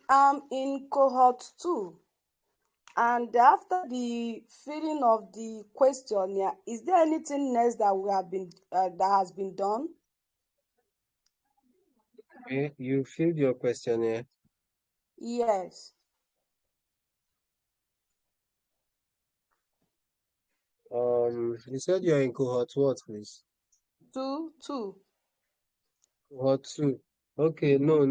I'm in cohort 2, and after the filling of the questionnaire, is there anything else that that has been done? Okay, you filled your questionnaire. Yes. You said you're in cohort what, please? Two. Cohort 2. Okay, no.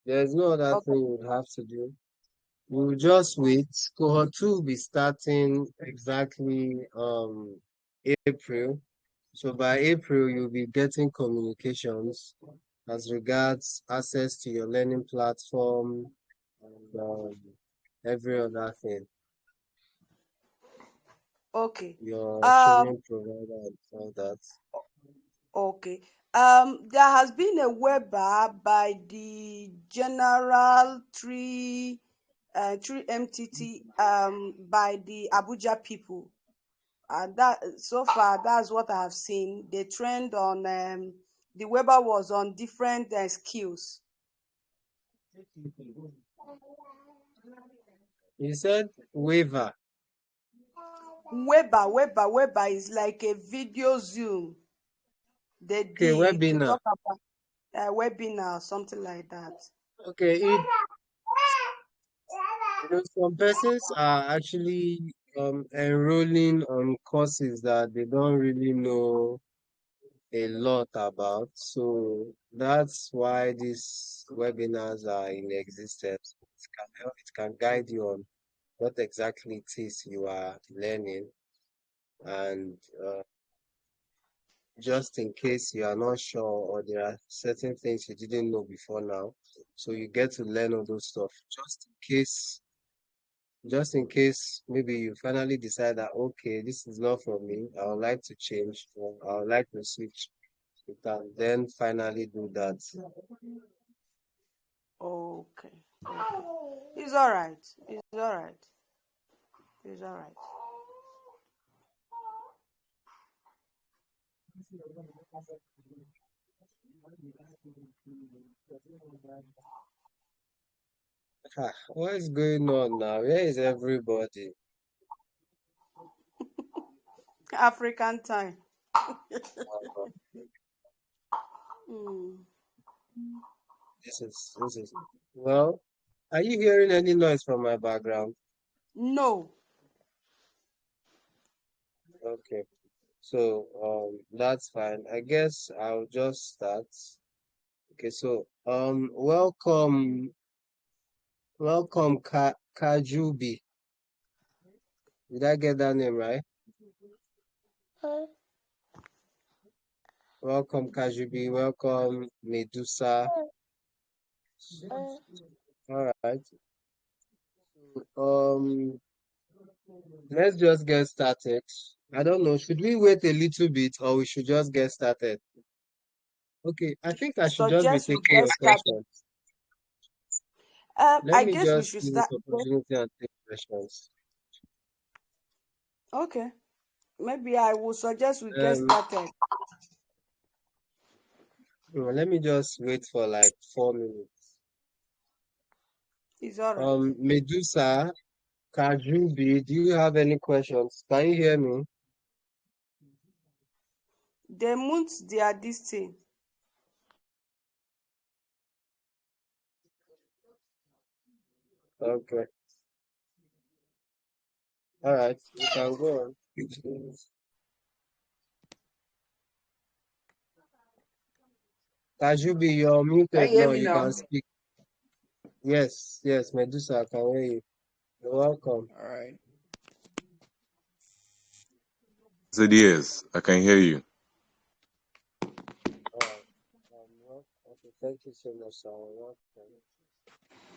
There's no other Okay. thing you would have to do. We'll just wait. Cohort 2 will be starting exactly April. So by April, you'll be getting communications as regards access to your learning platform and every other thing. Okay. Your Um. training provider and all that. Okay. There has been a webinar by the General 3MTT by the Abuja people. That so far, that's what I have seen. The trend on the Weber was on different skills. You said waiver. Weber is like a video Zoom they Okay, did to webinar. talk about a webinar, something like that. Okay, some persons are actually enrolling on courses that they don't really know a lot about. So that's why these webinars are in existence. It can guide you on what exactly it is you are learning, and just in case you are not sure or there are certain things you didn't know before now, so you get to learn all those stuff. Just in case maybe you finally decide that okay, this is not for me, I would like to change or I would like to switch, you can then finally do that. Okay. It's all right. It's all right. It's all right. What is going on now? Where is everybody? African time. Uh, Mm. this is well, are you hearing any noise from my background? No. Okay, so that's fine. I guess I'll just start. Okay, so welcome Kajubi. Did I get that name right? Welcome Kajubi. Welcome Medusa. All right. Um, let's just get started. I don't know. Should we wait a little bit or we should just get started? Okay, I think I should just be Suggest we taking get your started. questions. Let I me guess we just should use this start. opportunity and take questions. Okay. Maybe I will suggest we get Um, started. Let me just wait for like 4 minutes. It's all right. Medusa, Kajubi, do you have any questions? Can you hear me? They mount their this thing. Okay. All right, you can go on. Kajubi, you're Can muted you hear now. me You now? can speak. Yes, Medusa, I can hear you. You're welcome. All right. I said yes, I can hear you. All right. Okay, thank you so much, sir. Welcome.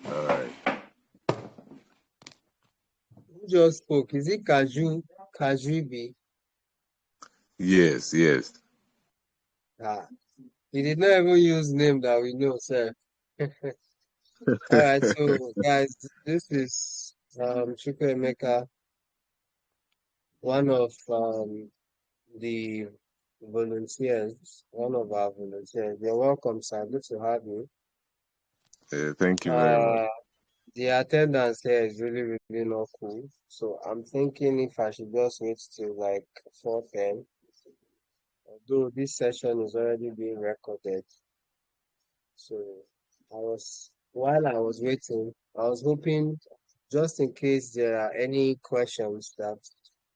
All right. Who just spoke? Is it Kajubi? Yes. Ah, he did not even use name that we know, sir. All right, so guys, this is Chukwuemeka, one of the volunteers, one of our volunteers. You're welcome, sir. Good to have you. Thank you very much. the attendance here is really, really not cool. So I'm thinking if I should just wait till like 4:10, although this session is already being recorded. So while I was waiting, I was hoping just in case there are any questions that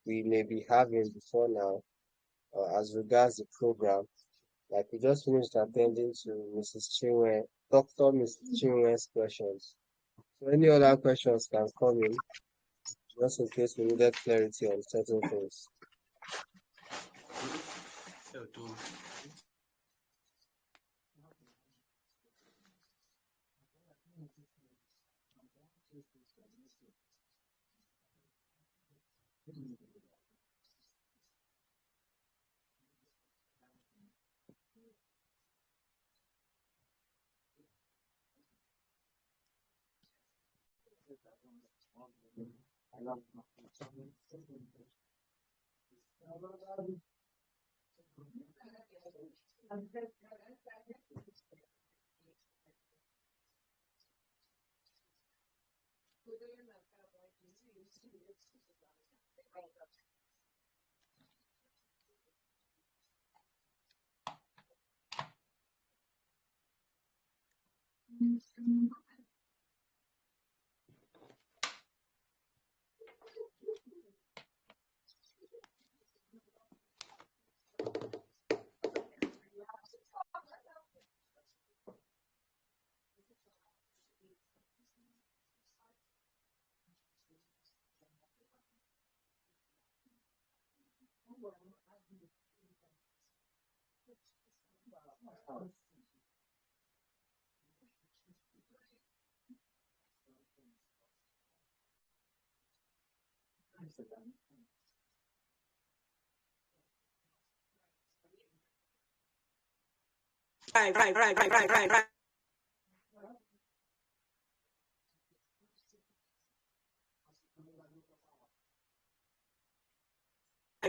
we may be having before now, as regards the program, like we just finished attending to Mrs. Chinwe, Dr. Mrs. Chinwe's questions. So any other questions can come in, just in case we needed clarity on certain things.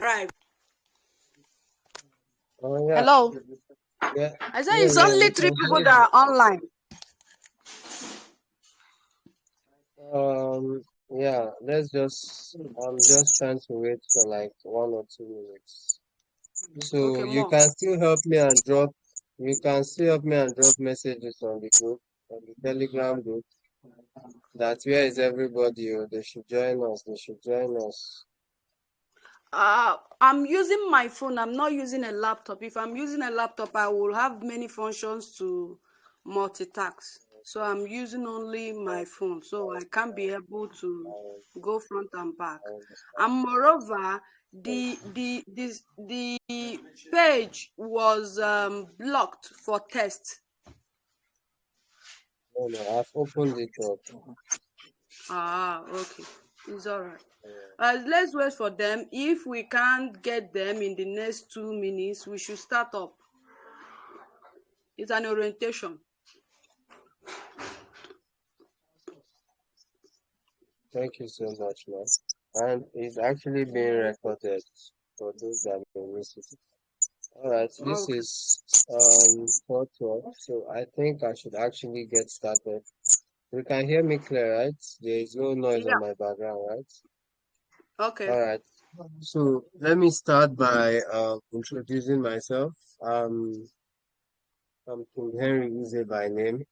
Right. Oh yeah, Hello. yeah, I said yeah, it's yeah. only We three can people hear that you. are online. Yeah. I'm just trying to wait for like 1 or 2 minutes. So Okay, you more. can still help me and drop. You can still help me and drop messages on the group, on the Telegram group. That where is everybody? Oh, they should join us. They should join us. I'm using my phone. I'm not using a laptop. If I'm using a laptop, I will have many functions to multitask. So I'm using only my phone. So I can't be able to I, go front and back. I understand. And moreover, Thank the page was blocked for test. you. No, no, I've opened it up. Okay. It's all right. Uh, Let's wait for them. If we can't get them in the next 2 minutes, we should start up. It's an orientation. Thank you so much, man. And it's actually being recorded for those that may miss it. All right, this Okay. is 4:12, so I think I should actually get started. You can hear me clear, right? There is no noise on Yeah. my background, right? Okay. All right. So let me start by introducing myself. Um, I'm KingHenry D by name.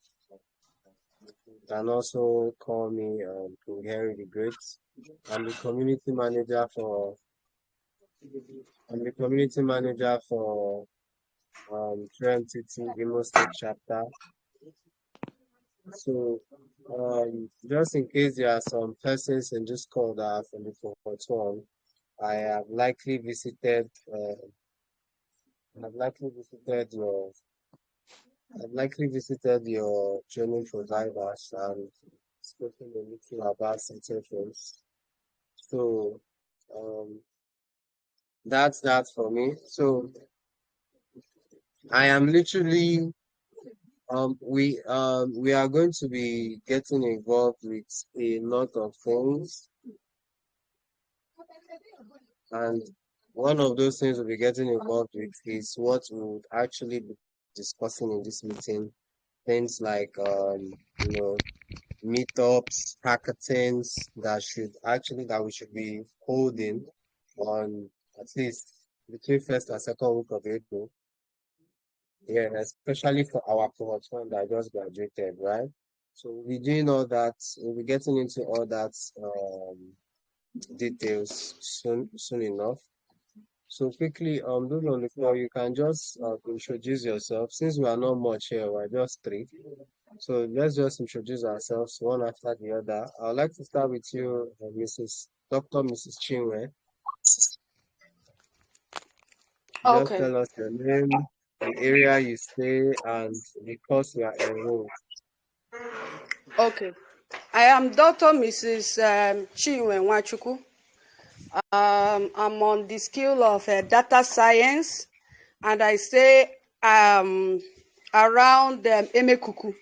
You can also call me KingHenry D Great. I'm the community manager for I'm the community manager for 3MTT Imo State chapter. So just in case there are some persons in this call that are from the 441, I have likely visited I've likely visited your I've likely visited your training providers and spoken a little about certain things. So um, that's that for me. So I am literally we are going to be getting involved with a lot of things, and one of those things we'll be getting involved with is what we would actually be discussing in this meeting. Things like you know meetups, hackathons that we should be holding on at least between first and second week of April. Yeah, especially for our cohort one that just graduated, right? So we'll be doing all that. We'll be getting into all that details soon enough. So quickly, those on the floor, you can just introduce yourself. Since we are not much here, we're just three. So let's just introduce ourselves one after the other. I'd like to start with you, Mrs. Chinwe. Just Okay. tell us your name, the area you stay, and the course you are enrolled. Okay. I am Dr. Mrs. Chinwe Nwachukwu. I'm on the skill of data science, and I stay around Emekuku.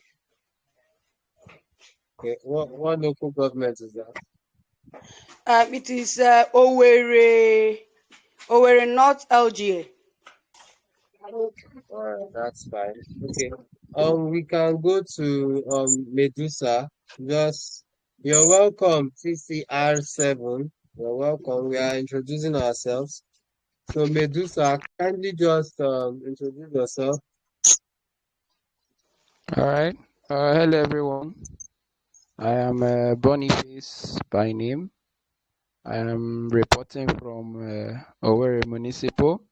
Okay, what local government is that? It is Owerri North LGA. All right, that's fine. Okay. We can go to Medusa. Just you're welcome, TCR7. You're welcome. We are introducing ourselves. So Medusa, kindly just introduce yourself. All right. Hello, everyone. I am Boniface by name. I am reporting from Owerri Municipal.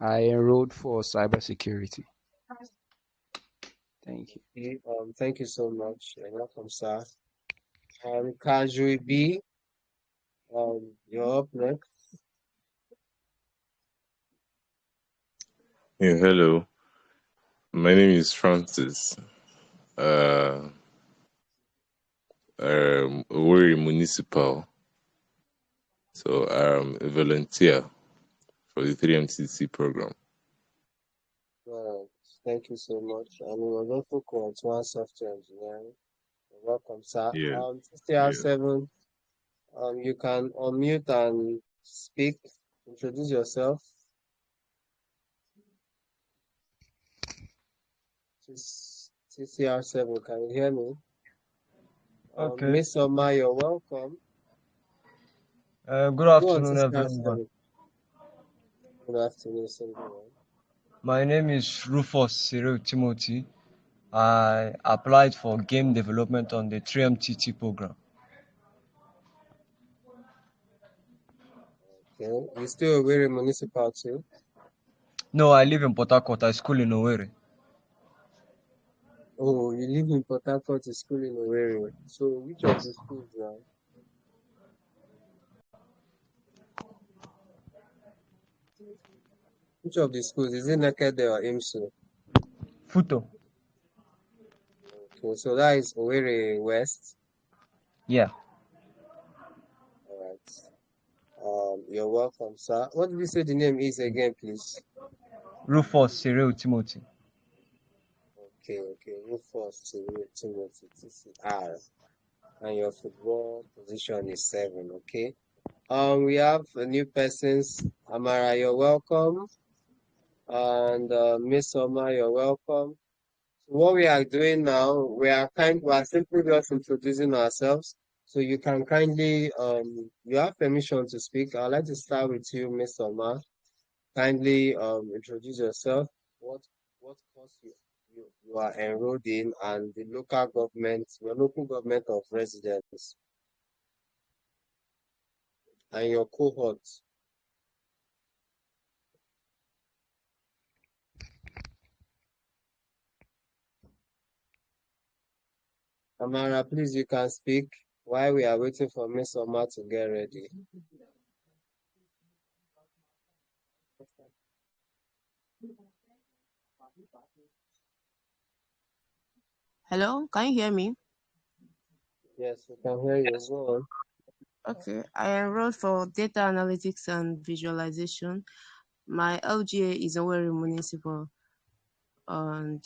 I enrolled for cybersecurity. Thank you. Okay, thank you so much. You're welcome, sir. Kajui B, you're up next. Yeah, hello. My name is Francis. We're municipal. So I'm a volunteer for the 3MTT program. Thank you so much. And we was also called one software engineering. You're welcome, sir. Yeah. TCR7, you can unmute and speak. Introduce yourself. TCR7, can you hear me? Okay. Miss Oma, you're welcome. Good Go on, afternoon, everyone. TCR7. Good afternoon, everyone. My name is Rufus Cyril Timothy. I applied for game development on the 3MTT program. Okay, you still Owerri Municipal too? No, I live in Port Harcourt. I school in Owerri. Oh, you live in Port Harcourt, you school in Owerri. So which of the schools now? Which of the schools? Is it Nekede or IMSU? Futo. Okay, so that is Owerri West. Yeah. All right. You're welcome, sir. What did you say the name is again, please? Rufus Cyril Timothy. Okay. Rufus Timothy, TCR. And your football position is 7, okay? We have a new persons. Amara, you're welcome. And Miss Oma, you're welcome. So what we are doing now, we are simply just introducing ourselves. So you can kindly you have permission to speak. I'd like to start with you, Miss Oma. Kindly introduce yourself. What course you are enrolled in, and the your local government of residence, and your cohort. Amara, please, you can speak while we are waiting for Miss Oma to get ready. Hello, can you hear me? Yes, we can hear you. Go on. Okay, I enrolled for data analytics and visualization. My LGA is Owerri Municipal. And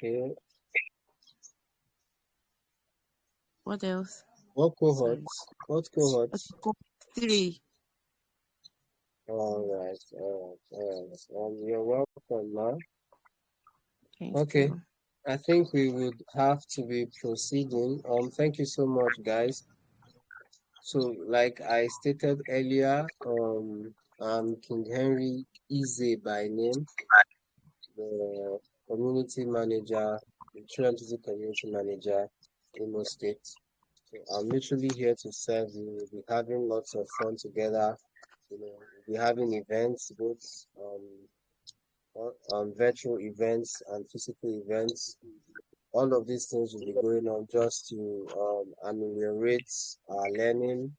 Okay. what else? What cohort? Sorry. What cohort? Okay, cohort 3. All right. You're welcome, ma. Thank Okay. you. I think we would have to be proceeding. Thank you so much, guys. So, like I stated earlier, I'm KingHenry D by name, the community manager, the 3MTT community manager, Imo State. So I'm literally here to serve you. We'll be having lots of fun together. We'll be having events, both virtual events and physical events. All of these things will be going on just to ameliorate our learning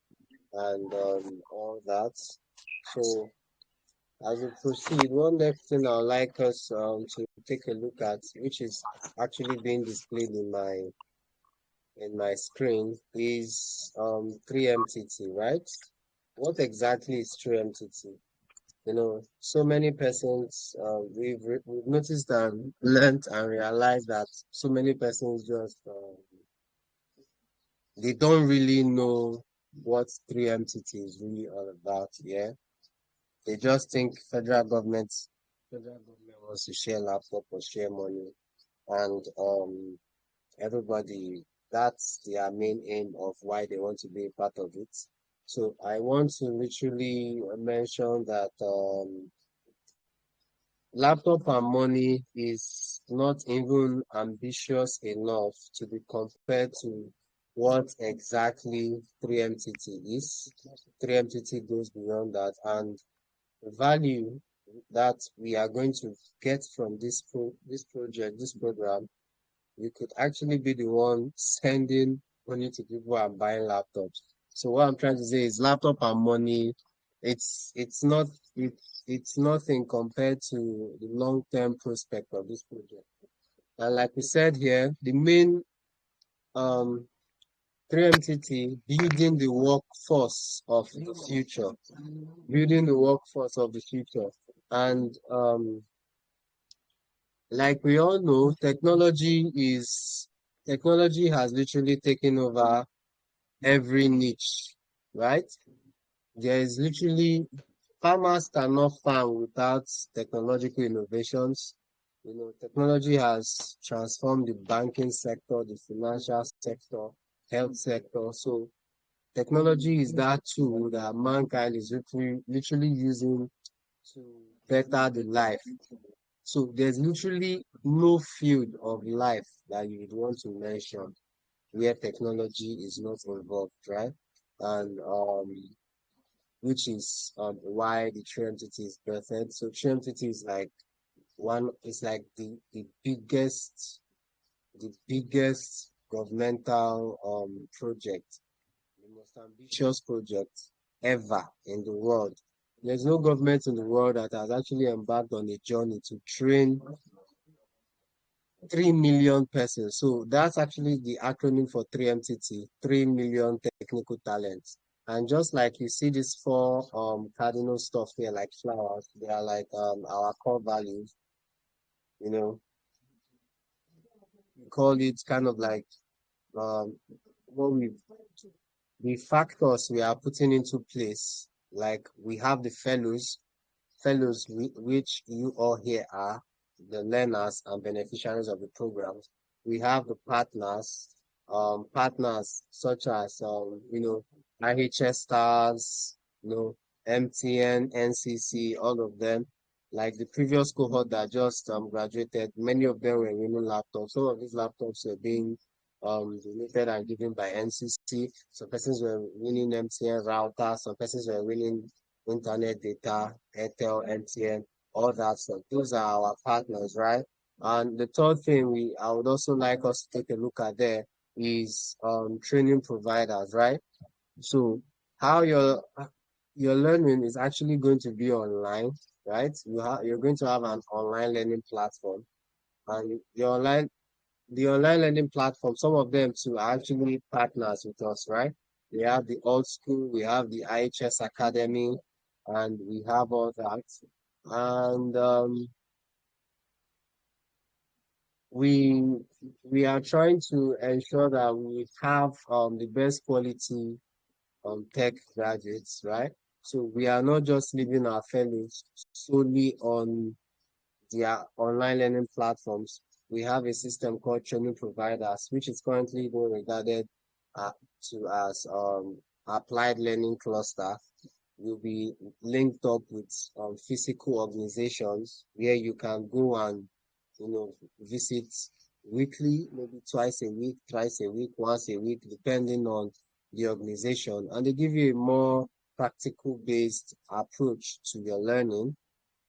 and all that. So as we proceed, one next thing I'd like us to take a look at, which is actually being displayed in my screen, is 3MTT, right? What exactly is 3MTT? So many persons, we've noticed and learned and realized that so many persons just they don't really know what 3MTT is really all about. Yeah, they just think federal government wants to share laptop or share money, and everybody, that's their main aim of why they want to be a part of it. So I want to literally mention that laptop and money is not even ambitious enough to be compared to what exactly 3MTT is. 3MTT goes beyond that, and the value that we are going to get from this program, you could actually be the one sending money to people and buying laptops. So what I'm trying to say is laptop and money, it's not it's nothing compared to the long-term prospect of this project. And like we said here, the main um 3MTT building the workforce of the future, building the workforce of the future. And like we all know, technology has literally taken over every niche, right? There is literally farmers cannot farm without technological innovations. Technology has transformed the banking sector, the financial sector, health sector. So technology is that tool that mankind is literally using to better the life. So there's literally no field of life that you would want to mention where technology is not involved, right? And which is why the 3MTT is birthed. So 3MTT is like the biggest governmental project, the most ambitious project ever in the world. There's no government in the world that has actually embarked on a journey to train 3 million persons. So that's actually the acronym for 3MTT, 3 million technical talents. And just like you see these four cardinal stuff here, like flowers, they are like our core values. We call it kind of like um what the factors we are putting into place. Like we have the fellows which you all here are, the learners and beneficiaries of the programs. We have the partners such as IHS stars, MTN, NCC, all of them. Like the previous cohort that just graduated, many of them were winning laptops. Some of these laptops were being donated and given by NCC. Some persons were winning MTN routers. Some persons were winning internet data, Airtel, MTN, all that stuff. Those are our partners, right? And the third thing I would also like us to take a look at there is training providers, right? So how your learning is actually going to be online, right? You're going to have an online learning platform, and the online learning platform, some of them too are actually partners with us, right? We have the old school, we have the IHS Academy, and we have all that. And we we are trying to ensure that we have the best quality tech graduates, right? So we are not just leaving our fellows solely on their online learning platforms. we have a system called training providers, which is currently being regarded to as applied learning cluster. Will be linked up with physical organizations where you can go and visit weekly, maybe twice a week, thrice a week, once a week, depending on the organization, and they give you a more practical based approach to your learning.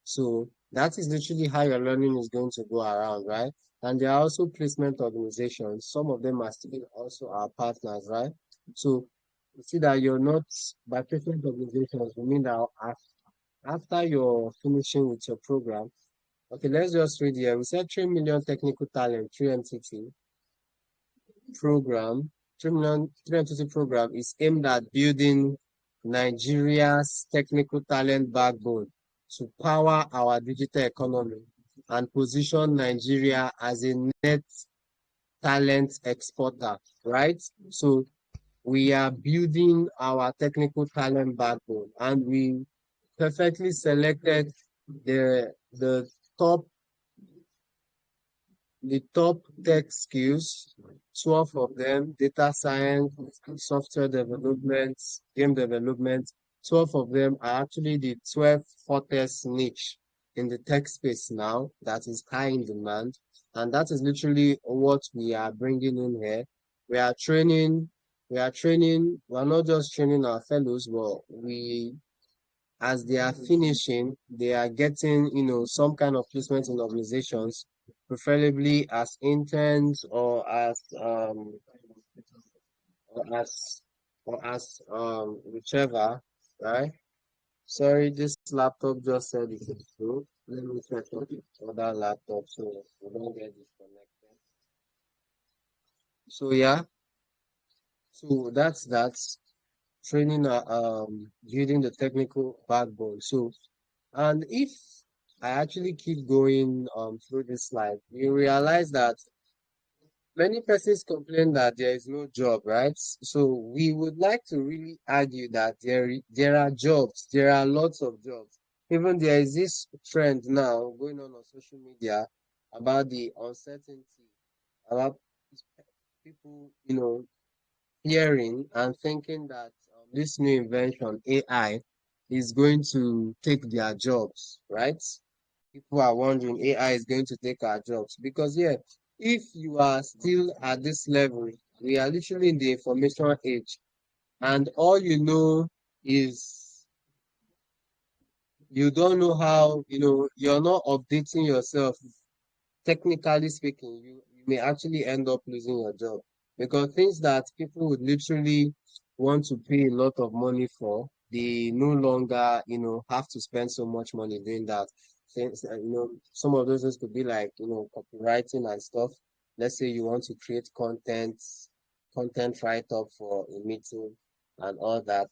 So that is literally how your learning is going to go around, right? And there are also placement organizations. Some of them are still also our partners, right? So you see that you're not by placement organizations, we mean that after you're finishing with your program, okay, let's just read here. We said 3 million technical talent, 3MTT program, 3MTT program is aimed at building Nigeria's technical talent backbone to power our digital economy and position Nigeria as a net talent exporter, right? So we are building our technical talent backbone, and we perfectly selected the top the top tech skills, 12 of them, data science, software development, game development, 12 of them are actually the 12 hottest niche in the tech space now that is high in demand. And that is literally what we are bringing in here. We are training, we're not just training our fellows, but as they are finishing, they are getting, some kind of placement in organizations, preferably as interns or as whichever, right? Sorry, this laptop just said it is true. Let me check on the other laptop so we don't get disconnected. So yeah, so that's training building the technical backbone. So and if I actually keep going through this slide, you realize that many persons complain that there is no job, right? So we would like to really argue that there are jobs, there are lots of jobs. Even there is this trend now going on social media about the uncertainty about people, hearing and thinking that this new invention, AI, is going to take their jobs, right? People are wondering AI is going to take our jobs because, yeah, if you are still at this level, we are literally in the information age, and all you know is you don't know how, you're not updating yourself. Technically speaking, you may actually end up losing your job because things that people would literally want to pay a lot of money for, they no longer, have to spend so much money doing that. Things, some of those things could be like, copywriting and stuff. Let's say you want to create content write up for a meeting and all that.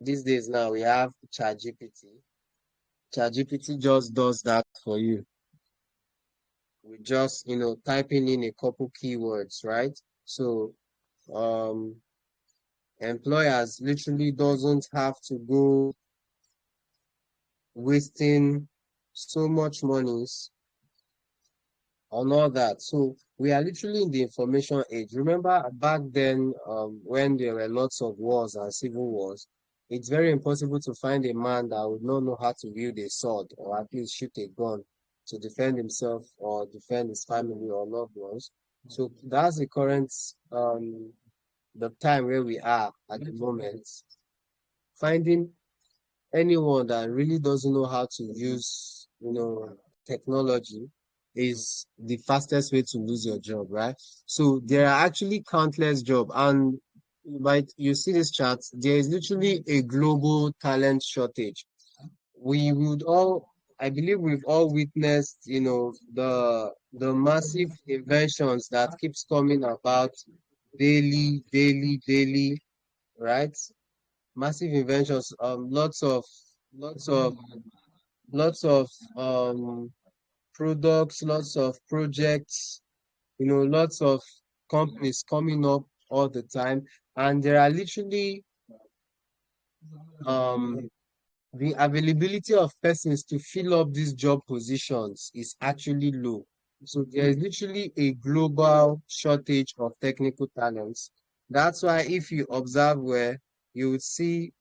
These days now we have ChatGPT. ChatGPT just does that for you with just typing in a couple keywords, right? So um employers literally doesn't have to go wasting so much monies on all that. So we are literally in the information age. Remember back then, when there were lots of wars and civil wars, it's very impossible to find a man that would not know how to wield a sword or at least shoot a gun to defend himself or defend his family or loved ones. So that's the current the time where we are at the moment. Finding anyone that really doesn't know how to use, technology is the fastest way to lose your job, right? So there are actually countless jobs, and you see this chart, there is literally a global talent shortage. We would all, I believe we've all witnessed, the massive inventions that keeps coming about daily, right? Massive inventions, lots of lots of products, lots of projects, lots of companies coming up all the time, and there are literally um the availability of persons to fill up these job positions is actually low. So there is literally a global shortage of technical talents. That's why if you observe where you would see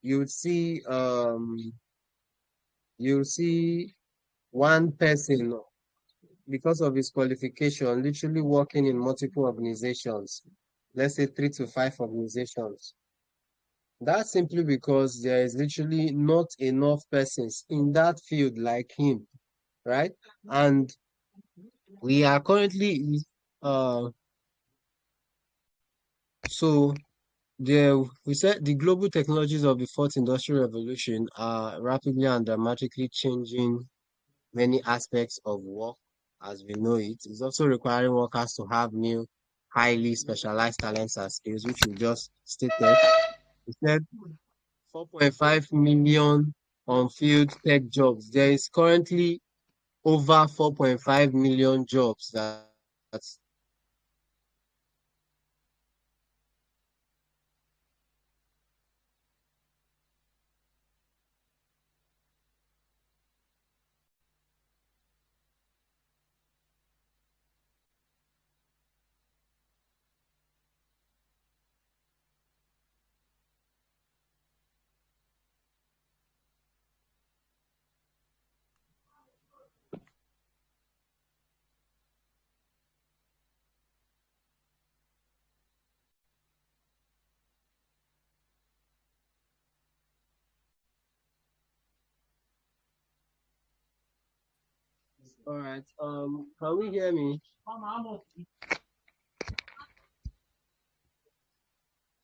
one person because of his qualification literally working in multiple organizations, let's say 3 to 5 organizations. That's simply because there is literally not enough persons in that field like him, right? And we are currently uh so we said the global technologies of the fourth industrial revolution are rapidly and dramatically changing many aspects of work as we know it. It's also requiring workers to have new, highly specialized talents and skills, which we just stated. We said 4.5 million on-field tech jobs. There is currently over 4.5 million jobs all right. Can we hear me?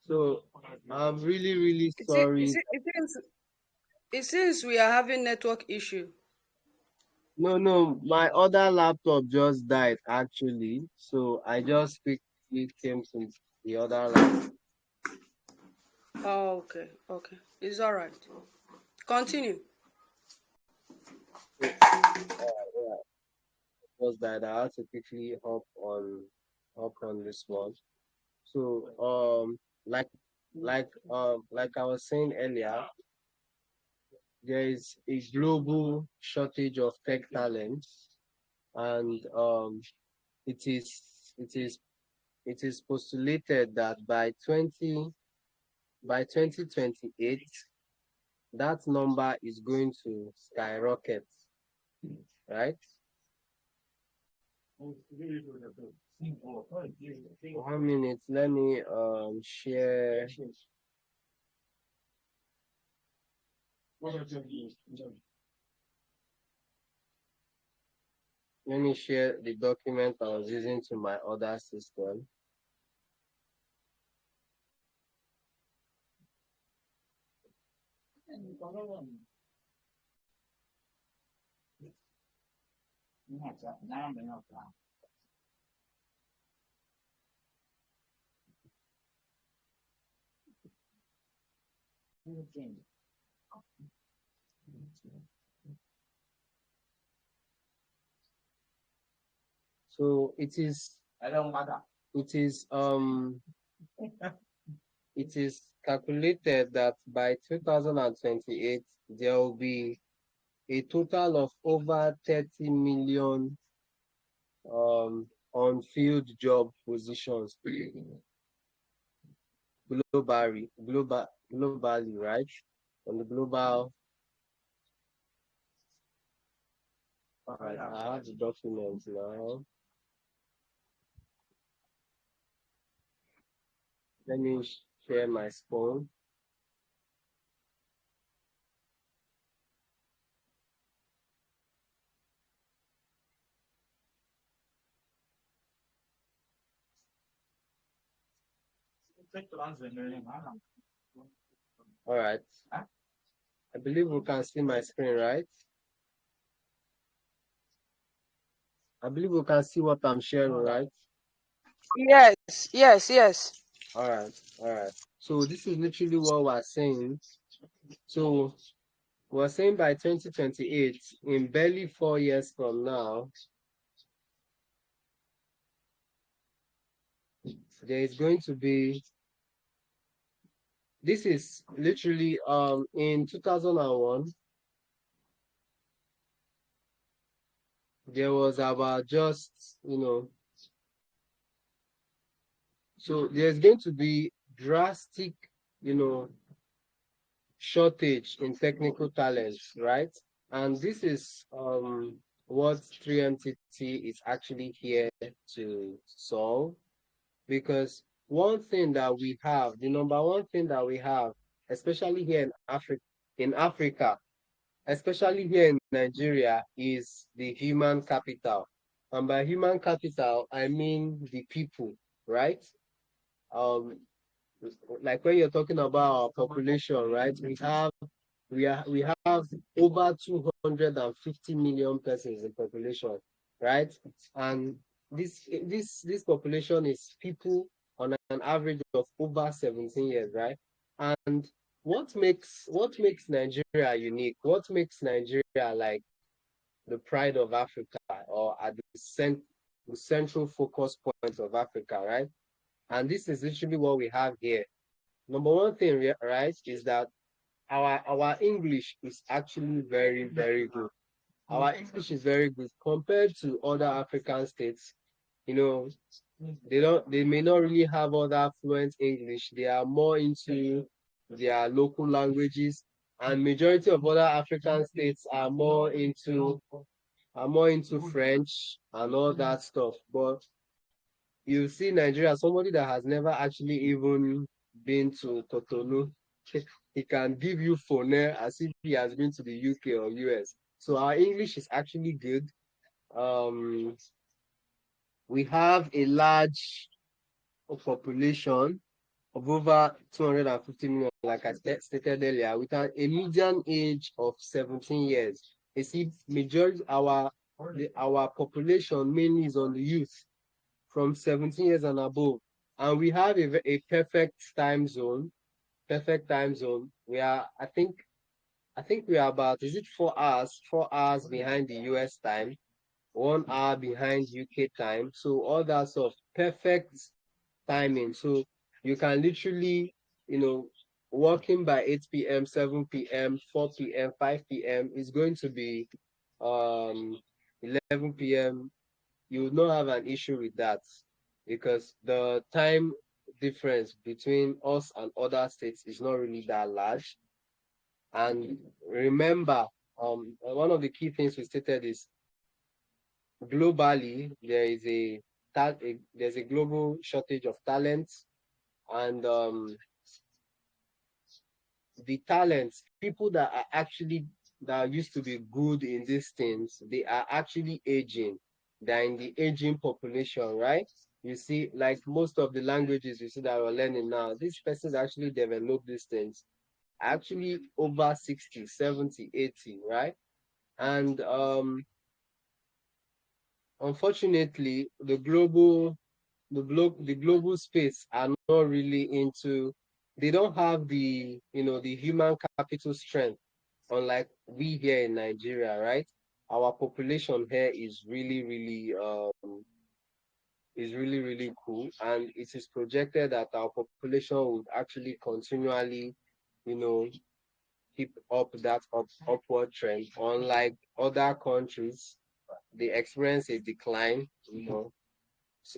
So I'm really, really sorry. It seems we are having network issue. No, no, my other laptop just died actually. So I just quickly came to the other laptop. Oh, okay, okay. It's all right. Continue. So yeah, was that I had to quickly hop on this one. So like like I was saying earlier, there is a global shortage of tech talent, and it is it is it is postulated that by 2028 that number is going to skyrocket, right? 1 minute, let me share. Let me share the document I was using to my other system. So it is it is calculated that by 2028 there will be a total of over 30 million on field job positions globally, right? On the global. All right, I have the document now. Let me share my screen. All right. I believe we can see my screen, right? I believe we can see what I'm sharing, right? Yes, yes, yes. All right, all right. So this is literally what we're saying. So we're saying by 2028, in barely 4 years from now, there is going to be. This is literally in 2001. there was about just, so there's going to be drastic, you know, shortage in technical talents, right? And this is what 3MTT is actually here to solve. Because one thing that we have, the number one thing that we have, especially here in Africa, especially here in Nigeria, is the human capital. And by human capital, I mean the people, right? Um, like when you're talking about our population, right? We have over 250 million persons in population, right? And this population is people on an average of over 17 years, right? And what makes Nigeria unique? What makes Nigeria like the pride of Africa, or at the central focus point of Africa, right? And this is literally what we have here. Number one thing, right, is that our English is actually very, very good. Our English is very good compared to other African states. You know, they may not really have other fluent English. They are more into their local languages, and majority of other African states are more into French and all that stuff. But you see Nigeria, somebody that has never actually even been to Cotonou, he can give you phone as if he has been to the UK or US. So our English is actually good. Um, we have a large population of over 250 million, like I stated earlier, with a median age of 17 years. You see, majority our population mainly is on the youth from 17 years and above. And we have a perfect time zone. Perfect time zone. I think we are about, is it 4 hours? 4 hours behind the US time, 1 hour behind UK time. So all that sort of perfect timing. So you can literally, you know, working by 8 p.m., 7 p.m., 4 p.m., 5 p.m. is going to be 11 p.m. You would not have an issue with that because the time difference between us and other states is not really that large. And remember, one of the key things we stated is globally there's a global shortage of talents, and the talents, people that used to be good in these things, they are actually aging. They're in the aging population, right? You see, like most of the languages you see that we're learning now, these persons actually develop these things actually over 60, 70, 80, right? And unfortunately, the global space are not really into, they don't have the human capital strength, unlike we here in Nigeria, right? Our population here is really cool, and it is projected that our population would actually continually, you know keep up that upward trend. Unlike other countries, they experience a decline. So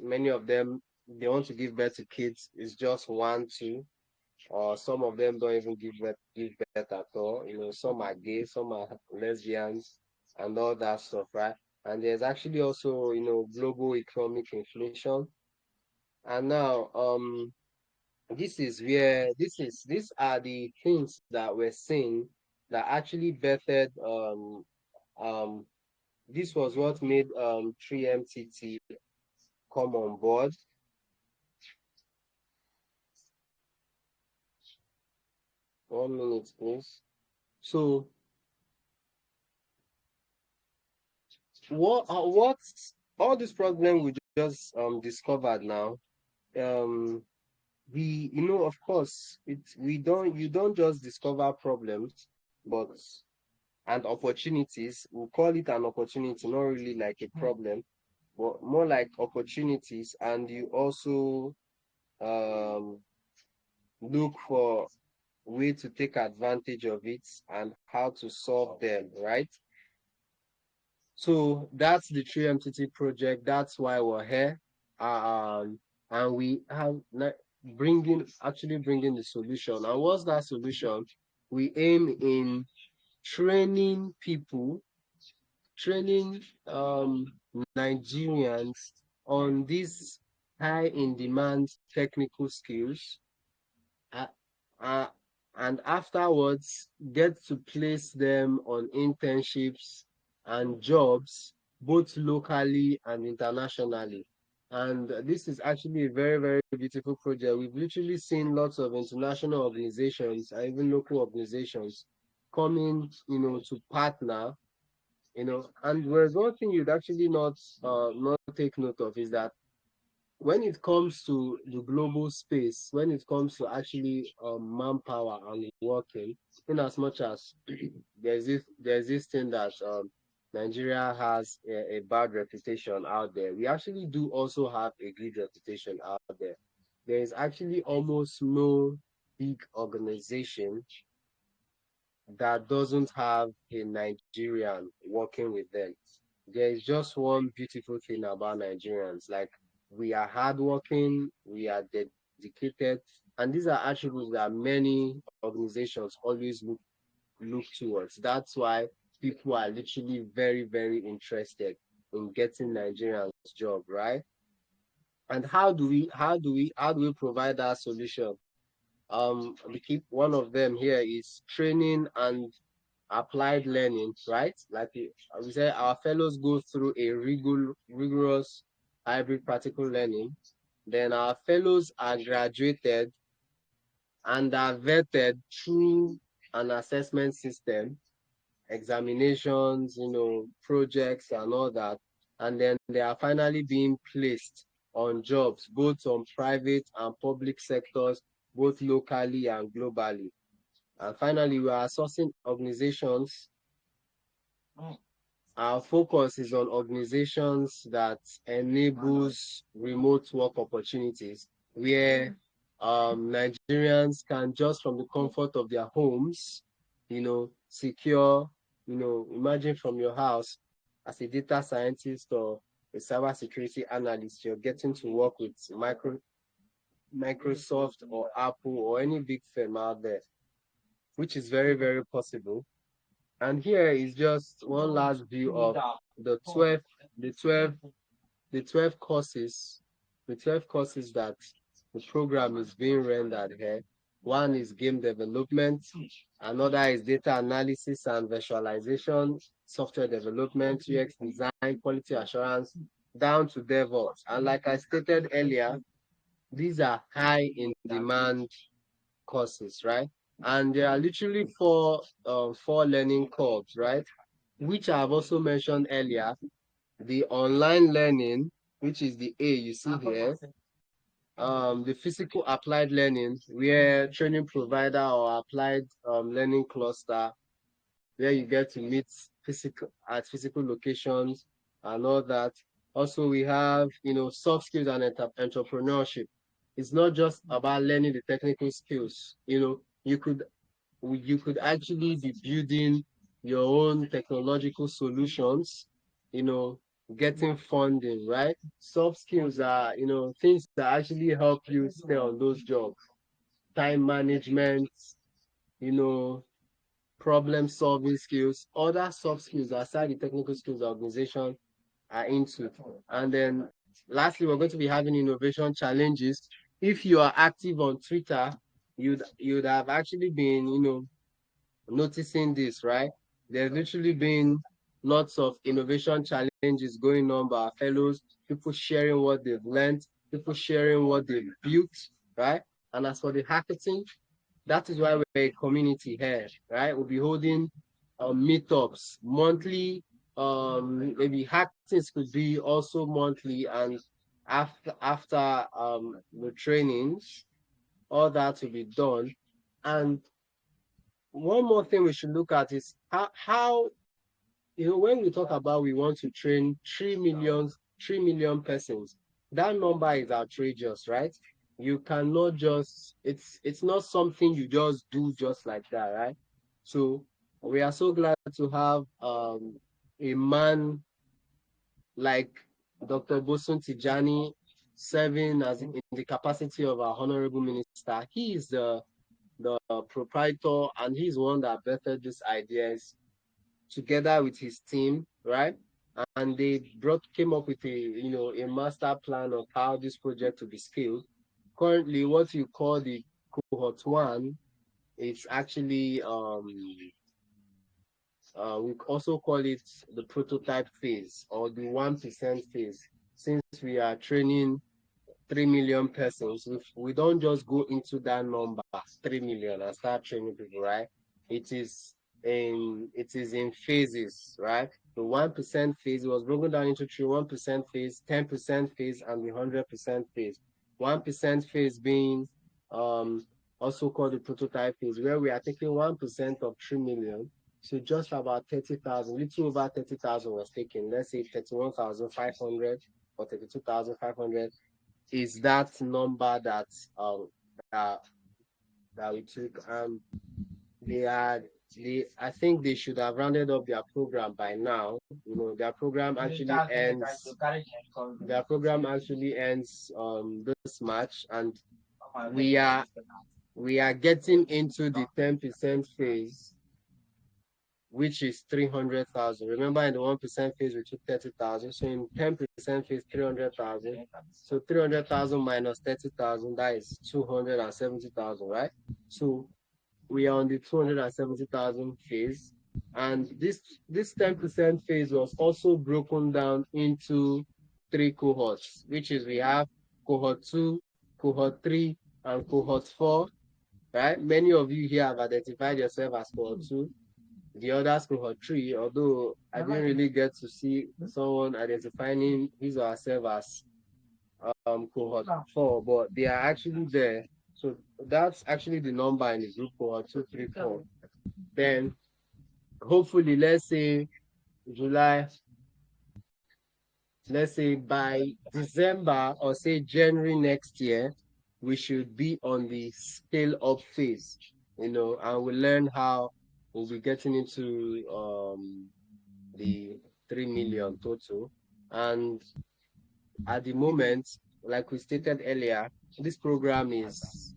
many of them, they want to give birth to kids, it's just one, two, or some of them don't even give birth at all. Some are gay, some are lesbians, and all that stuff, right? And there's actually also, global economic inflation. And now, these are the things that we're seeing that actually bettered. Um, this was what made 3MTT come on board. One minute, please. So, what's all this problem we just discovered now? Um, of course, you don't just discover problems, but and opportunities. We'll call it an opportunity, not really like a problem, but more like opportunities. And you also um, look for way to take advantage of it and how to solve them, right? So that's the 3MTT project. That's why we're here. And we have bringing the solution. And what's that solution? We aim in training people, training Nigerians on these high in demand technical skills, uh, uh, and afterwards get to place them on internships and jobs both locally and internationally. And this is actually a very, very beautiful project. We've literally seen lots of international organizations and even local organizations coming, to partner, and there's one thing you'd actually not take note of is that when it comes to the global space, when it comes to actually manpower and working, in as much as there's this thing that Nigeria has a bad reputation out there, we actually do also have a good reputation out there. There is actually almost no big organization that doesn't have a Nigerian working with them. There is just one beautiful thing about Nigerians. Like, we are hardworking, we are dedicated, and these are attributes that many organizations always look towards. That's why people are literally very, very interested in getting Nigerians job, right? And how do we provide that solution? We keep one of them here is training and applied learning, right? Like we said, our fellows go through a rigorous hybrid practical learning. Then our fellows are graduated and are vetted through an assessment system, examinations, projects and all that. And then they are finally being placed on jobs, both on private and public sectors, both locally and globally. And finally, we are sourcing organizations. Our focus is on organizations that enables remote work opportunities where Nigerians can just from the comfort of their homes, secure, imagine from your house as a data scientist or a cybersecurity analyst, you're getting to work with Microsoft or Apple or any big firm out there, which is very, very possible. And here is just one last view of the 12, the 12, the 12 courses, the 12 courses that the program is being rendered here. One is game development, another is data analysis and visualization, software development, UX design, quality assurance, down to DevOps. And like I stated earlier, these are high in demand courses, right? And there are literally four learning curves, right? Which I've also mentioned earlier. The online learning, which is the A you see here, the physical applied learning, where training provider or applied learning cluster, where you get to meet physical locations and all that. Also, we have soft skills and entrepreneurship. It's not just about learning the technical skills. You could actually be building your own technological solutions, you know, getting funding, right? Soft skills are, things that actually help you stay on those jobs. Time management, you know, problem solving skills, other soft skills aside the technical skills the organization are into. And then lastly, we're going to be having innovation challenges. If you are active on Twitter, you'd have actually been, noticing this, right? There's literally been lots of innovation challenges going on by our fellows, people sharing what they've learned, people sharing what they've built, right? And as for the hackathon, that is why we're a community here, right? We'll be holding meetups monthly. Maybe hackathons could be also monthly, and after the trainings, all that will be done. And one more thing we should look at is how when we talk about we want to train 3 million persons, that number is outrageous, right? You cannot just it's not something you just do just like that, right? So we are so glad to have a man like Dr. Bosun Tijani serving as in the capacity of our honorable minister. He is the proprietor, and he's one that birthed these ideas together with his team, right? And they came up with a master plan of how this project to be scaled. Currently, what you call the cohort one, it's actually we also call it the prototype phase or the 1% phase. Since we are training 3 million persons, we don't just go into that number, 3 million, and start training people, right? It is in phases, right? The 1% phase was broken down into three: 1% phase, 10% phase, and the 100% phase. 1% phase being also called the prototype phase, where we are taking 1% of 3 million. So just about 30,000, little over 30,000 was taken. Let's say 31,500 or 32,500 is that number that that, that we took. I think they should have rounded up their program by now. Their program actually ends. Their program actually ends this March, and we are getting into the 10% phase, which is 300,000. Remember, in the 1% phase, we took 30,000. So in 10% phase, 300,000. So 300,000 minus 30,000, that is 270,000, right? So we are on the 270,000 phase. And this 10% phase was also broken down into 3 cohorts, which is we have cohort 2, cohort 3, and cohort 4, right? Many of you here have identified yourself as cohort 2. The others cohort 3, although I didn't really get to see someone identifying his or herself as cohort 4, but they are actually there. So that's actually the number in the group, cohort 2, 3, 4. Then hopefully, let's say July, let's say by December or say January next year, we should be on the scale up phase, and we'll learn how we'll be getting into the 3 million total. And at the moment, like we stated earlier, this program is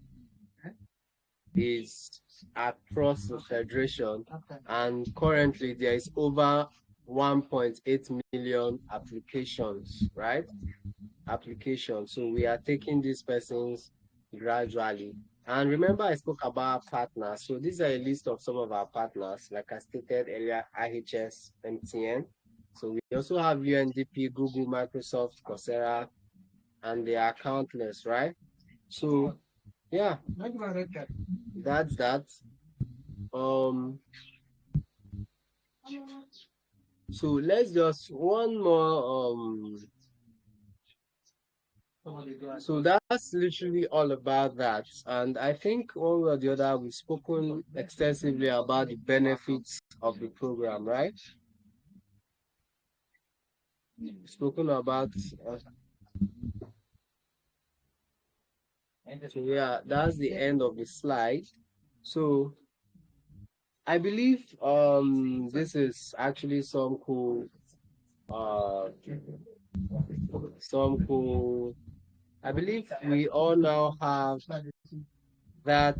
across the federation, and currently there is over 1.8 million applications, right? Applications. So we are taking these persons gradually. And remember, I spoke about partners. So these are a list of some of our partners, like I stated earlier: IHS, MTN. So we also have UNDP, Google, Microsoft, Coursera, and they are countless, right? So yeah, that's that. So let's just one more so that's literally all about that. And I think one way or the other we've spoken extensively about the benefits of the program, right? Spoken about so yeah, that's the end of the slide. So I believe this is actually some cool I believe we all now have that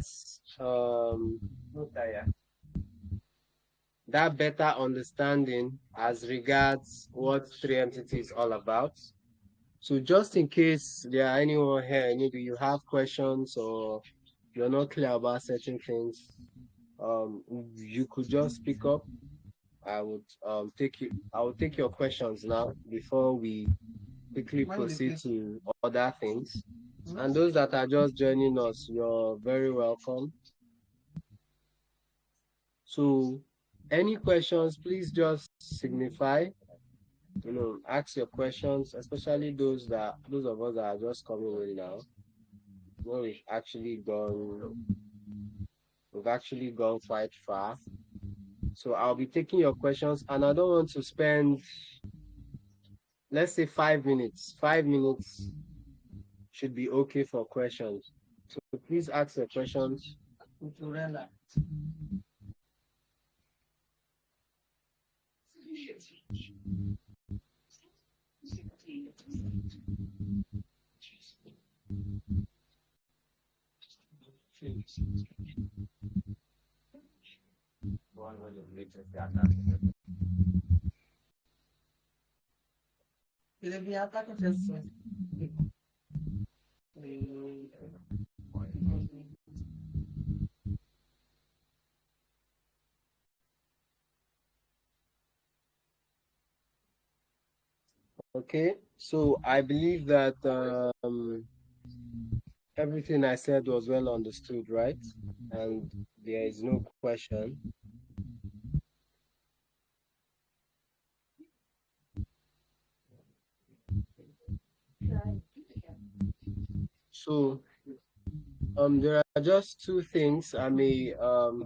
that better understanding as regards what 3MTT is all about. So just in case there are anyone here, maybe you have questions or you're not clear about certain things, you could just speak up. I would take your questions now before we quickly proceed to other things. And those that are just joining us, you're very welcome. So any questions, please just signify, ask your questions, especially those of us that are just coming in now. We've actually gone quite far. So I'll be taking your questions, and I don't want to spend, let's say, 5 minutes. 5 minutes should be okay for questions. So please ask your questions. Okay, so I believe that everything I said was well understood, right? And there is no question. So there are just two things I may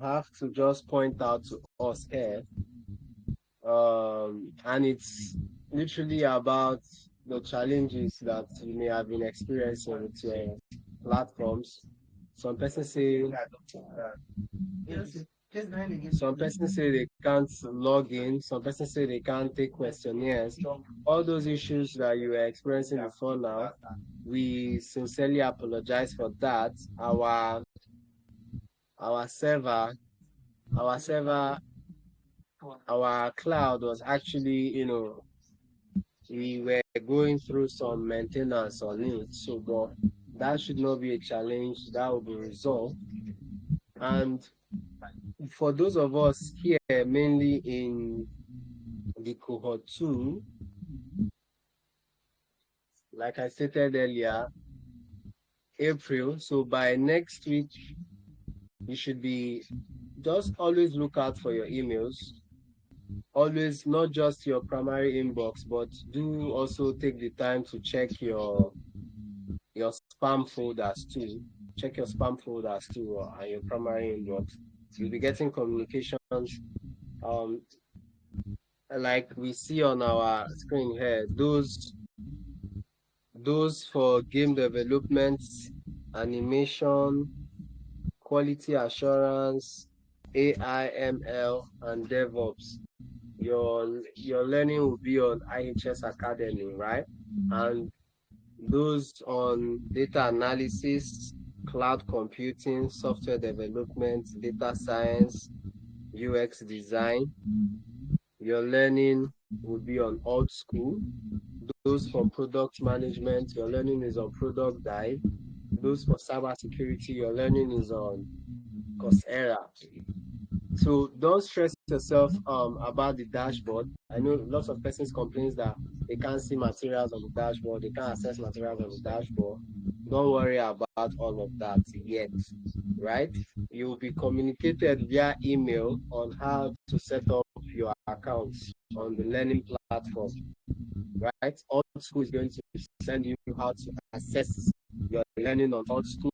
have to just point out to us here. And it's literally about the challenges that you may have been experiencing with your platforms. Some persons say they can't log in. Some persons say they can't take questionnaires. All those issues that you were experiencing before now, we sincerely apologize for that. Our server, our server, our cloud was actually, we were going through some maintenance on it. So, but that should not be a challenge. That will be resolved. And for those of us here, mainly in the cohort 2, like I stated earlier, April. So by next week, you should be just always look out for your emails. Always, not just your primary inbox, but do also take the time to check your spam folders too. Check your spam folders too and your primary inbox. You'll be getting communications like we see on our screen here. Those for game development, animation, quality assurance, AI, ML, and DevOps. Your learning will be on IHS Academy, right? And those on data analysis, cloud computing, software development, data science, UX design. Your learning will be on old school. Those for product management, your learning is on product dive. Those for cybersecurity, your learning is on Coursera. So don't stress yourself about the dashboard. I know lots of persons complains that they can't see materials on the dashboard, they can't access materials on the dashboard. Don't worry about all of that yet, right? You will be communicated via email on how to set up your accounts on the learning platform, right? Old School is going to send you how to access your learning on Old School.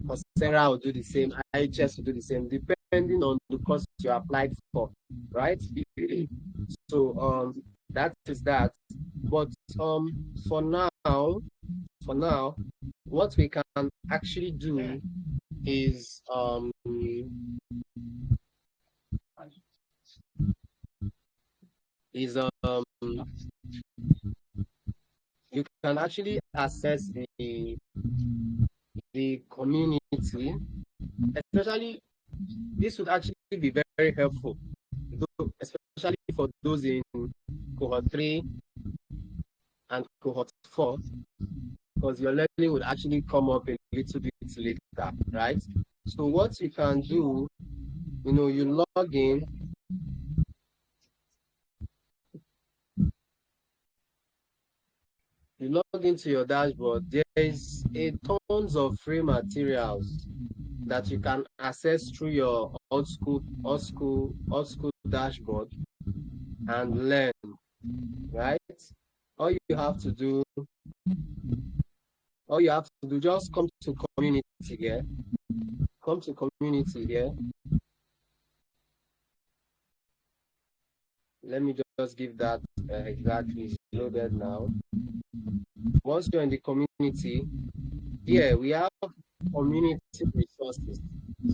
Coursera will do the same, IHS will do the same, depending on the course you applied for, right? So that is that. But for now, what we can actually do is you can actually access the community, especially this would actually be very helpful, especially for those in cohort 3 and cohort 4, because your learning would actually come up a little bit later, right? So what you can do, you log in. You log into your dashboard. There is a tons of free materials that you can access through your old school dashboard and learn, right? All you have to do, just come to community here. Come to community here. Let me just give that exactly loaded now. Once you're in the community, here we have community resources.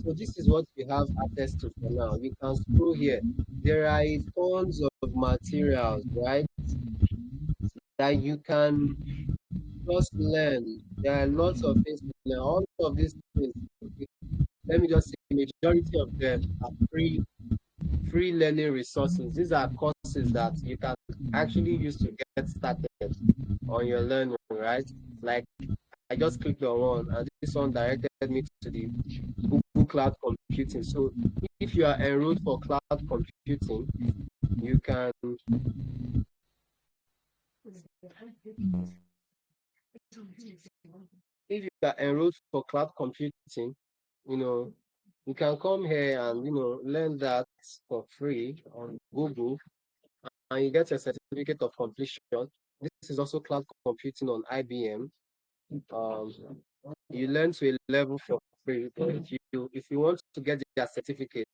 So this is what we have access to for now. We can scroll here. There are tons of materials, right, that you can just learn. There are lots of things to learn. All of these things, let me just say, majority of them are free learning resources. These are courses that you can actually use to get started on your learning, right? Like I just clicked on one, and this one directed me to the Google Cloud Computing. So if you are enrolled for cloud computing, you can if you are enrolled for cloud computing, you can come here and learn that for free on Google, and you get a certificate of completion. This is also cloud computing on IBM. Um, you learn to a level for free. If you want to get their certificate,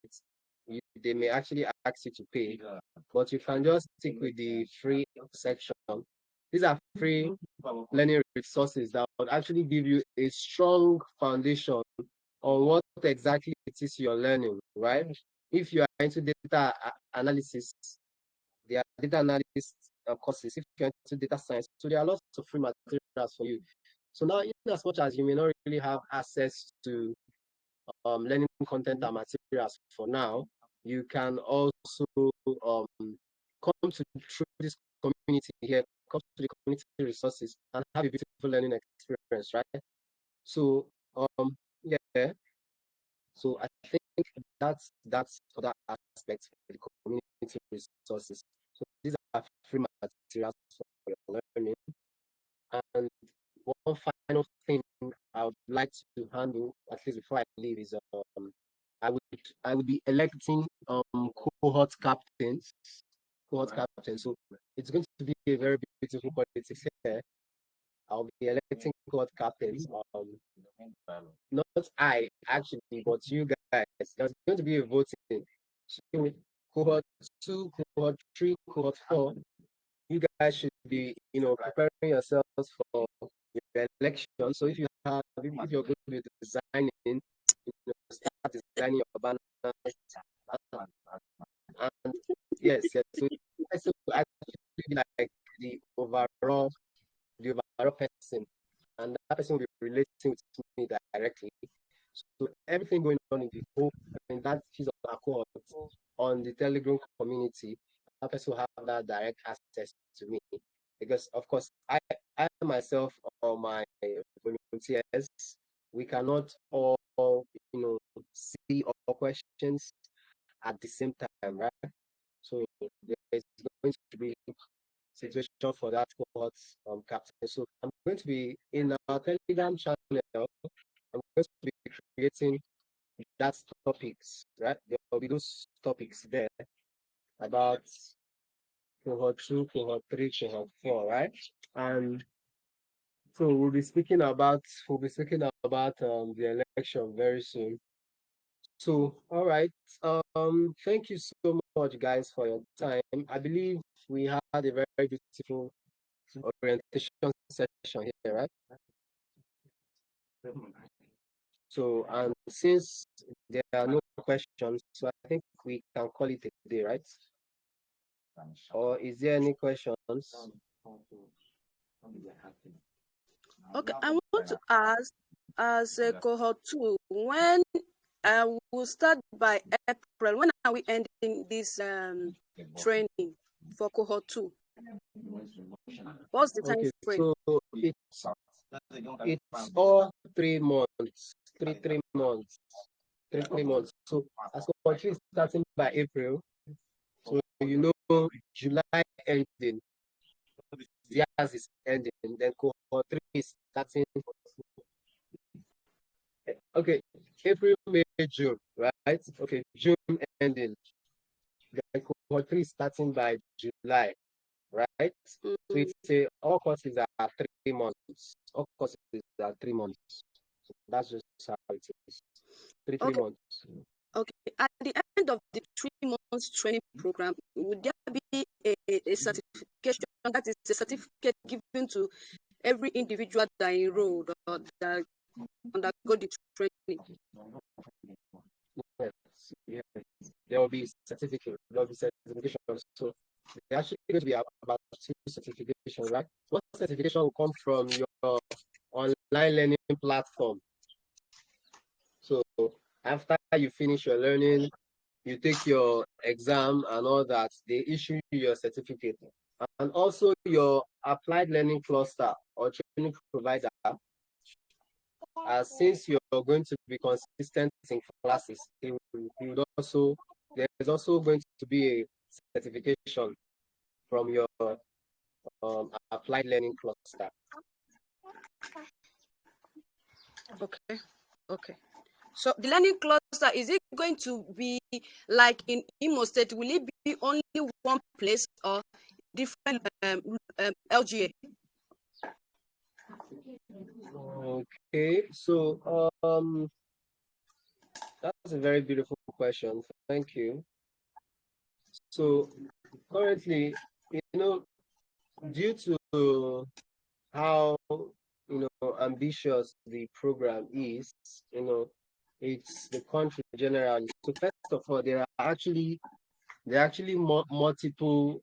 they may actually ask you to pay, but you can just stick with the free section. These are free learning resources that would actually give you a strong foundation on what exactly it is you're learning, right? If you are into data analysis, there are data analysis courses. If you're into data science, so there are lots of free materials for you. So now, in as much as you may not really have access to learning content and materials for now, you can also um, come to through this community here, come to the community resources and have a beautiful learning experience, right? So yeah, so I think that's for that aspect of the community resources. So these are free materials for your learning. And one final thing I would like to handle, at least before I leave, is I would I would be electing cohort captains. Cohort captains. So it's going to be a very beautiful politics here. I'll be electing cohort captains. Not I actually, but you guys. There's going to be a voting. So cohort 2, cohort 3, cohort 4. You guys should be, preparing yourselves for your election. So if you're going to be designing, start designing your banners. And yes. So I actually be like the overall person, and that person will be relating with me directly. So everything going on in the whole, that piece of accord on the Telegram community, that person will have that direct access to me, because of course I myself or my volunteers, we cannot all see all questions at the same time, right? So there is going to be situation for that cohort captain. So I'm going to be in our Telegram channel. I'm going to be creating that topics, right? There will be those topics there about cohort 2, cohort 3, cohort 4, right? And so we'll be speaking about the election very soon. So all right, thank you so much, guys, for your time. I believe we had a very beautiful orientation session here, right? So, and since there are no questions, so I think we can call it a day, right? Or is there any questions? Okay, I want to ask, as a cohort 2, when we'll start by April, when are we ending this training for cohort 2? What's the time Okay, frame? so it's all 3 months, three months, 3 months. So as cohort 3 is starting by April, so July ending, theirs is ending, then cohort 3 is starting. Okay, April, May, June, right? Okay, June ending. Then cohort 3 starting by July, right? So it's all courses are 3 months. All courses are 3 months. So that's just how it is. Three Okay. months. Okay. At the end of the 3 months training program, would there be a certification, that is a certificate given to every individual that enrolled or that undergo the training? Yes, yes. There will be certificate. There will be certification. So they're actually going to be about two certifications, right? One certification will come from your online learning platform. So after you finish your learning, you take your exam and all that, they issue you your certificate. And also your applied learning cluster or training provider, since you're going to be consistent in classes, there's also going to be a certification from your applied learning cluster. Okay. So the learning cluster, is it going to be like in Imo State? Will it be only one place or different LGA? Okay, so that's a very beautiful question. Thank you. So currently, due to how ambitious the program is, it's the country generally. So first of all, there are actually multiple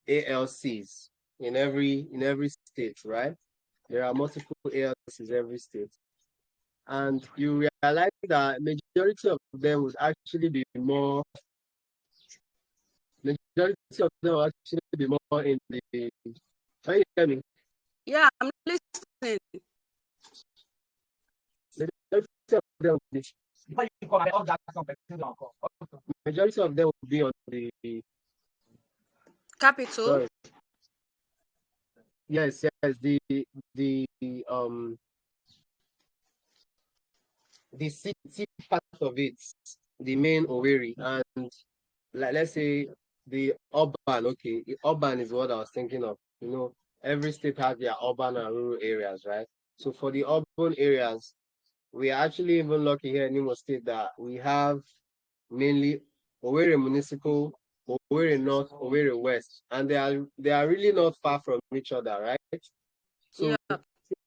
ALCs in every state, right? There are multiple ALCs every state, and you realize that majority of them would actually be more. Majority of them will actually be more in the. Can you hear me? Yeah, I'm listening. Majority of them will be on the Capital. sorry. Yes, the um the city part of it, the main Owerri, and like let's say the urban. Okay, the urban is what I was thinking of. Every state has their urban and rural areas, right? So for the urban areas, we are actually even lucky here in Imo State that we have mainly Owerri Municipal, Owerri North, Owerri West, and they are really not far from each other, right? So Yeah.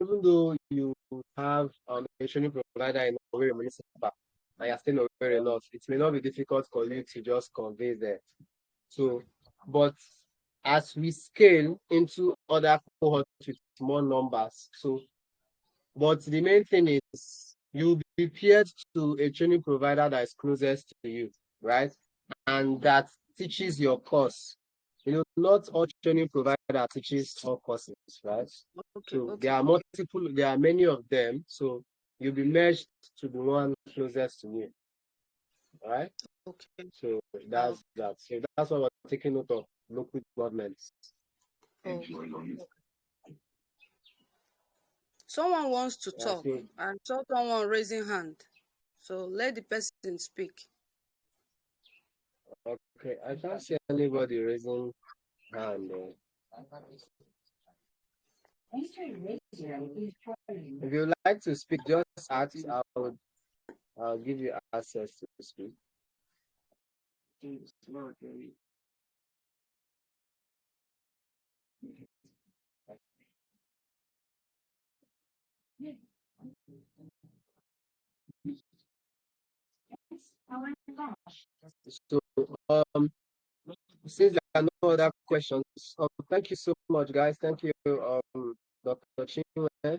even though you have a training provider in Owerri Municipal and you're staying in Owerri North, it may not be difficult for you to just convey there. So, but as we scale into other cohorts with more numbers, but the main thing is you'll be paired to a training provider that is closest to you, right? And that teaches your course. Not all training provider teaches all courses, right? Okay. So there are many of them. So you'll be merged to the one closest to you, right? Okay. So that's that. So that's what we're taking note of local governments. Oh. Someone wants to Yeah, talk and someone raising hand. So let the person speak. okay, I can't see anybody raising hand. If you like to speak, just ask. I'll give you access to speak. So, since there are no other questions, thank you so much, guys. Thank you, Dr. Chinwe.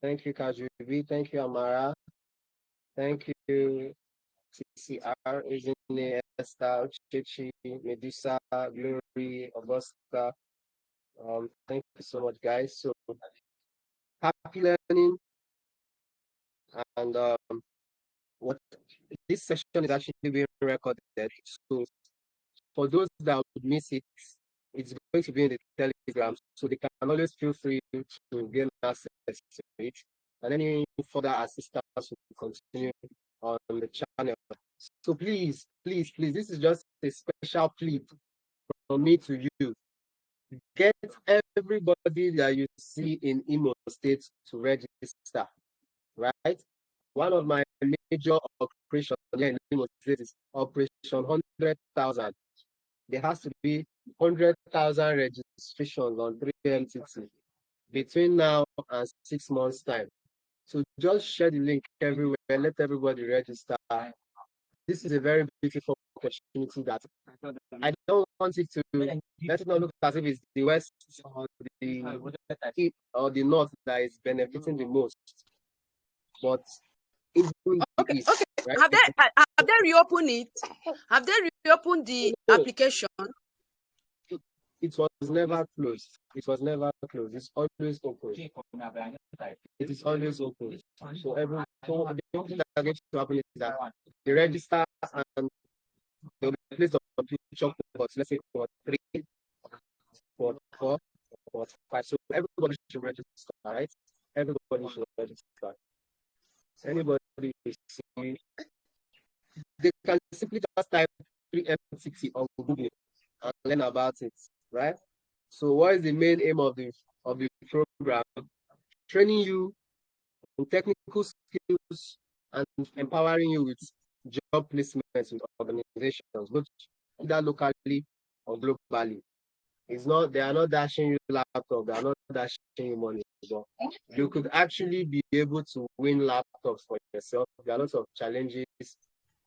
Thank you, Kajubi. Thank you, Amara. Thank you, TCR, Izine, Esther, Uchechi, Medusa, Glory, Augusta. Thank you so much, guys. So, happy learning. And what this session is actually being recorded. So for those that would miss it, it's going to be in the Telegram, so they can always feel free to gain access to it. And any further assistance will continue on the channel. So please, please, please, this is just a special plea from me to you. Get everybody that you see in Imo State to register, right? One of my major operations here in Imo State is Operation 100,000. There has to be 100,000 registrations on 3MTT between now and 6 months' time. So just share the link everywhere, let everybody register. This is a very beautiful opportunity that I don't want it to let it not look as if it's the west or the east or the north that is benefiting the most, but even the east, right? Have they reopened it? Have they reopened the application? It was never closed. It was never closed. It's always open. It is always open. So the only thing that is going to happen is that they register and they'll be placed on future cohorts, let's say cohort 3, cohort 4, cohort 5. So everybody should register, right? Everybody should register. Anybody see, they can simply just type 3MTT on Google and learn about it, right? So what is the main aim of the program? Training you in technical skills and empowering you with job placements with organizations, both either locally or globally. They are not dashing you laptop, they are not dashing you money, but you could actually be able to win laptops for yourself. There are lots of challenges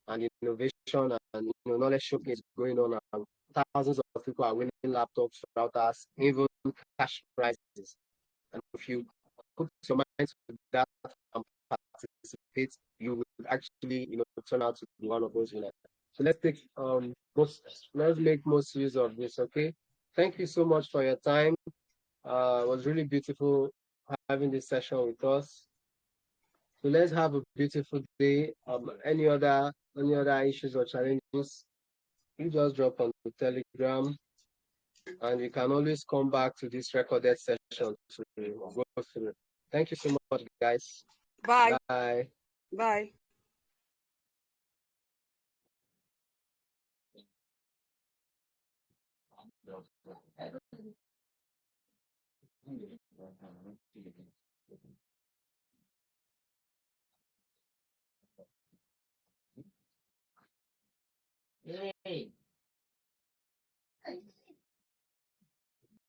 and innovation and knowledge showcase going on, and thousands of people are winning laptops, routers, even cash prizes. And if you put your mind to that and participate, you will actually turn out to be one of those winners. So let's make most use of this. Okay, thank you so much for your time. It was really beautiful having this session with us. So let's have a beautiful day. Any other issues or challenges, you just drop on the Telegram, and you can always come back to this recorded session to go through. Thank you so much, guys. Bye. Bye. Bye.